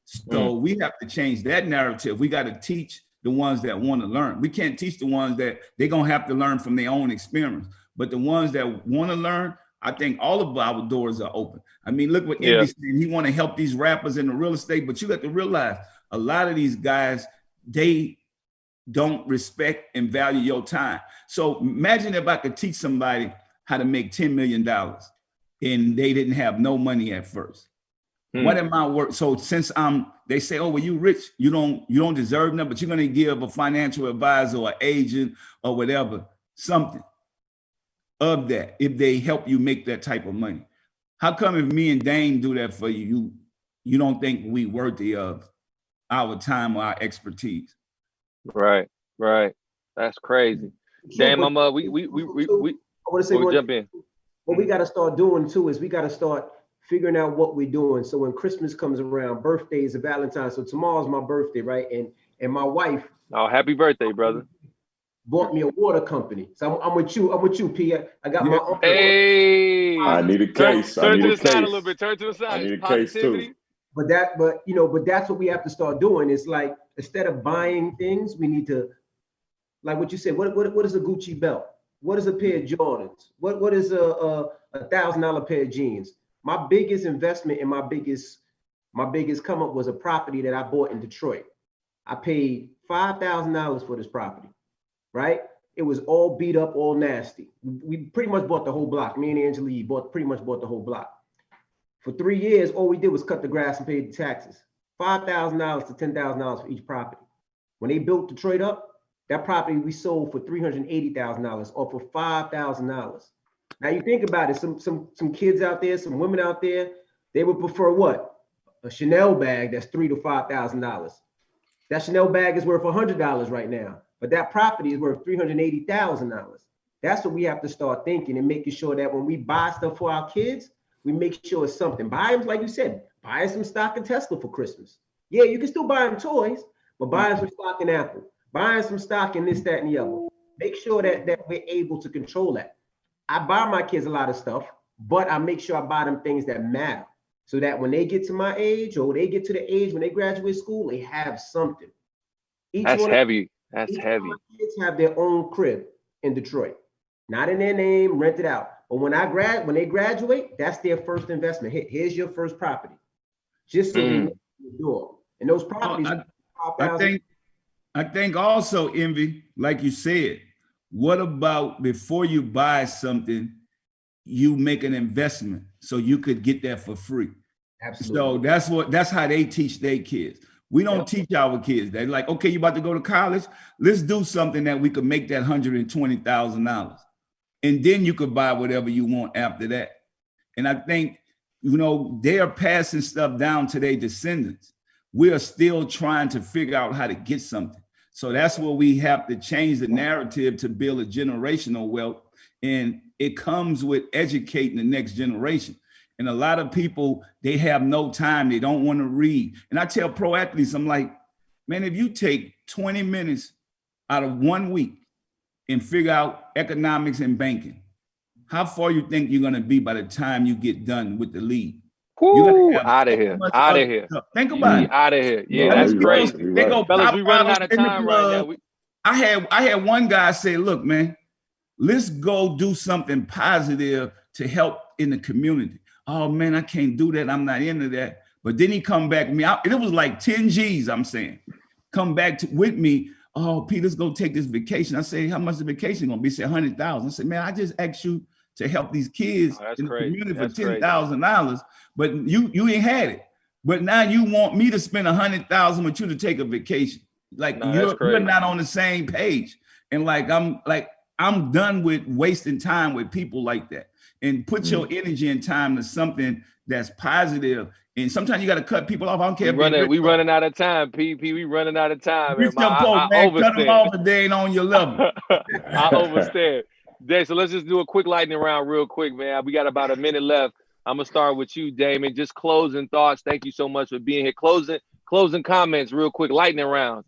So we have to change that narrative. We got to teach the ones that want to learn. We can't teach the ones that they're going to have to learn from their own experience. But the ones that want to learn, I think all of our doors are open. I mean, look what Indy said. He want to help these rappers in the real estate, but you got to realize a lot of these guys, they don't respect and value your time. So imagine if I could teach somebody how to make $10 million and they didn't have no money at first. What am I worth? So since they say, oh, well, you rich, you don't deserve nothing, but you're gonna give a financial advisor or agent or whatever, something of that, if they help you make that type of money. How come if me and Dane do that for you, you don't think we worthy of our time or our expertise? Right. That's crazy. Dame, we I want to say jump in. What we got to start doing too is we got to start figuring out what we're doing. So when Christmas comes around, birthdays, and Valentine's. So tomorrow's my birthday, right? And my wife. Oh, happy birthday, brother. Bought me a water company. So I'm with you, P. I got my uncle. Hey. I need a case. Turn to the side a little bit. Turn to the side. I need a case too. But that's what we have to start doing. It's like, instead of buying things, we need to, like what you said, what is a Gucci belt? What is a pair of Jordans? What is a $1,000 pair of jeans? My biggest investment and my biggest come up was a property that I bought in Detroit. I paid $5,000 for this property, right? It was all beat up, all nasty. We pretty much bought the whole block. Me and Angela pretty much bought the whole block. For 3 years, all we did was cut the grass and pay the taxes. $5,000 to $10,000 for each property. When they built Detroit up, that property we sold for $380,000 or for $5,000. Now you think about it, some kids out there, some women out there, they would prefer what? A Chanel bag that's $3,000 to $5,000. That Chanel bag is worth $100 right now, but that property is worth $380,000. That's what we have to start thinking and making sure that when we buy stuff for our kids, we make sure it's something. Buy them, like you said, buy some stock in Tesla for Christmas. Yeah, you can still buy them toys, but buy them some stock in Apple. Buying some stock in this, that, and the other. Make sure that we're able to control that. I buy my kids a lot of stuff, but I make sure I buy them things that matter. so that when they get to my age or they get to the age when they graduate school, they have something. That's heavy. That's heavy. My kids have their own crib in Detroit, not in their name, rented out. But when they graduate, that's their first investment. Here's your first property, just so they know the door. And those properties. I think also, Envy, like you said, what about before you buy something, you make an investment so you could get that for free? Absolutely. So that's how they teach their kids. We don't teach our kids. They're like, okay, you about to go to college? Let's do something that we could make that $120,000. And then you could buy whatever you want after that. And I think, they are passing stuff down to their descendants. We are still trying to figure out how to get something. So that's where we have to change the narrative to build a generational wealth. And it comes with educating the next generation. And a lot of people, they have no time. They don't want to read. And I tell pro athletes, I'm like, man, if you take 20 minutes out of 1 week and figure out economics and banking, how far you think you're going to be by the time you get done with the league? Out of here. Out of here. Think about it. Out of here. Yeah, that's crazy. They go, fellas, we running out of time right now. I had one guy say, look, man, let's go do something positive to help in the community. Oh, man, I can't do that. I'm not into that. But then he come back to me. It was like 10 G's, I'm saying. Come back with me. Oh, Pete, let's go take this vacation. I say, how much the vacation going to be? He said, $100,000. I said, man, I just asked you to help these kids in the community for $10,000, but you ain't had it. But now you want me to spend $100,000 with you to take a vacation. Like you're not on the same page. And I'm done with wasting time with people like that. And put your energy and time to something that's positive. And sometimes you got to cut people off. I don't care. We running out of time, PP. We running out of time. Man. Cut them off if they ain't on your level. I overstand. Dave, so let's just do a quick lightning round real quick, man. We got about a minute left. I'm going to start with you, Damon. Just closing thoughts. Thank you so much for being here. Closing comments real quick. Lightning round.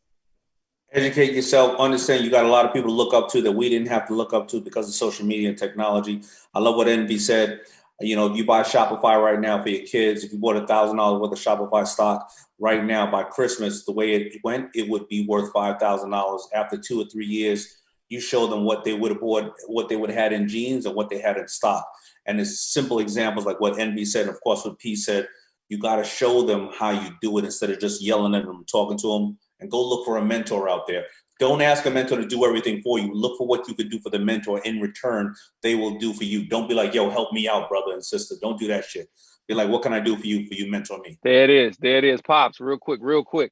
Educate yourself. Understand you got a lot of people to look up to that we didn't have to look up to because of social media and technology. I love what Envy said. If you buy Shopify right now for your kids, if you bought $1,000 worth of Shopify stock right now by Christmas, the way it went, it would be worth $5,000 after 2 or 3 years. You show them what they would have bought, what they would have had in jeans and what they had in stock. And it's simple examples like what Envy said, and of course what P said. You got to show them how you do it instead of just yelling at them, talking to them, and go look for a mentor out there. Don't ask a mentor to do everything for you. Look for what you could do for the mentor. In return, they will do for you. Don't be like, yo, help me out, brother and sister. Don't do that shit. Be like, what can I do for you mentor me? There it is. Pops, real quick.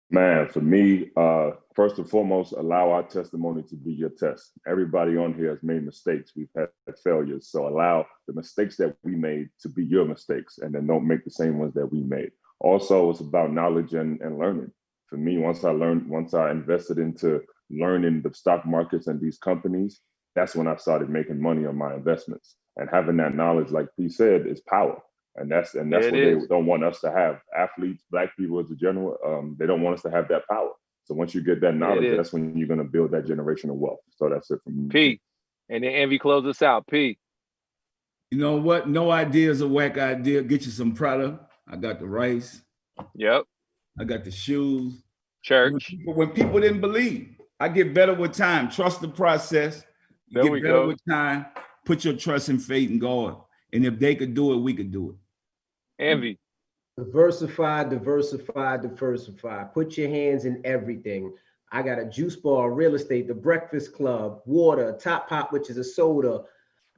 Man, for me, first and foremost, allow our testimony to be your test. Everybody on here has made mistakes. We've had failures. So allow the mistakes that we made to be your mistakes, and then don't make the same ones that we made. Also, it's about knowledge and learning. For me, once I invested into learning the stock markets and these companies, that's when I started making money on my investments. And having that knowledge, like P said, is power. And that's what they don't want us to have. Athletes, Black people as a general, they don't want us to have that power. So once you get that knowledge, that's when you're going to build that generational wealth. So that's it for me. P, and then Envy close us out. P. You know what? No idea is a whack idea. Get you some product. I got the rice. Yep. I got the shoes. Church. When people didn't believe, I get better with time. Trust the process. You get better with time. Put your trust and faith in God. And if they could do it, we could do it. Envy. Diversify. Put your hands in everything. I got a juice bar, real estate, the Breakfast Club, water, Top Pop, which is a soda,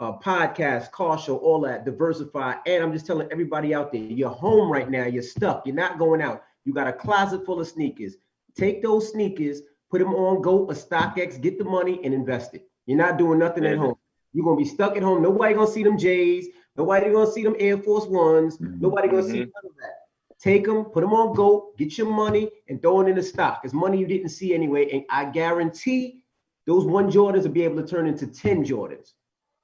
podcast, car show, all that. Diversify. And I'm just telling everybody out there, you're home right now. You're stuck. You're not going out. You got a closet full of sneakers. Take those sneakers, put them on GOAT or StockX, get the money and invest it. You're not doing nothing at home. You're going to be stuck at home. Nobody going to see them J's. Nobody going to see them Air Force Ones. Nobody going to see none of that. Take them, put them on GOAT, get your money, and throw it in the stock. It's money you didn't see anyway. And I guarantee those 1 Jordans will be able to turn into 10 Jordans.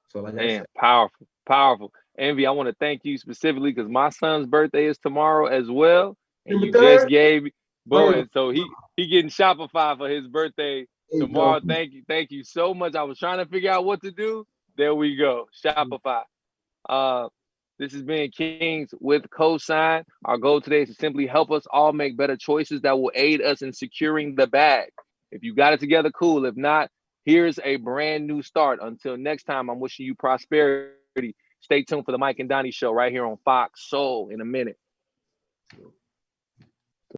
So like man, powerful. Envy, I want to thank you specifically because my son's birthday is tomorrow as well. And you just gave me, boy, so he getting Shopify for his birthday tomorrow. Thank you so much. I was trying to figure out what to do. There we go, Shopify. This has been Kingz with Kosine. Our goal today is to simply help us all make better choices that will aid us in securing the bag. If you got it together, cool. If not, here's a brand new start. Until next time, I'm wishing you prosperity. Stay tuned for the Mike and Donnie show right here on Fox Soul in a minute.